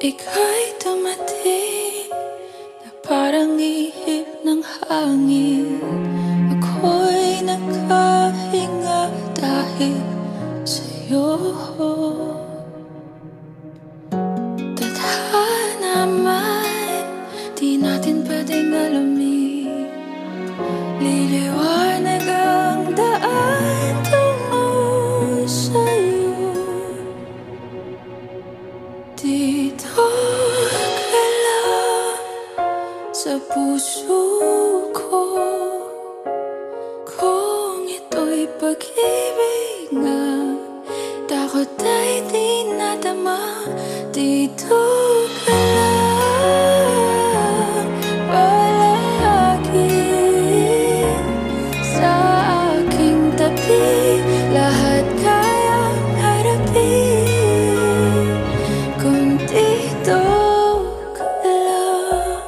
Ika'y dumating na parang ihip ng hangin. Ako'y nagkahinga dahil sa'yo. Tadhana man, di natin pwedeng alamin. Liliwanag ang daan tungo sa'yo. Dito ka lang sa puso ko. Kung ito'y pag-ibig nga, takot ay di nadama. Dito ka lang palagi sa aking tabi. Lahat kayang harapin kung dito ka lang.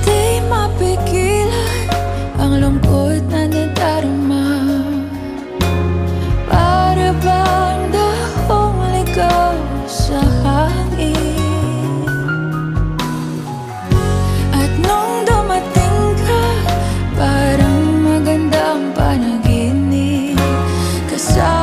Di mapigilan ang lungkot na nadarama. Para bang dahong ligaw sa hangin. At nung dumating ka, parang magandang panaginip. Kasama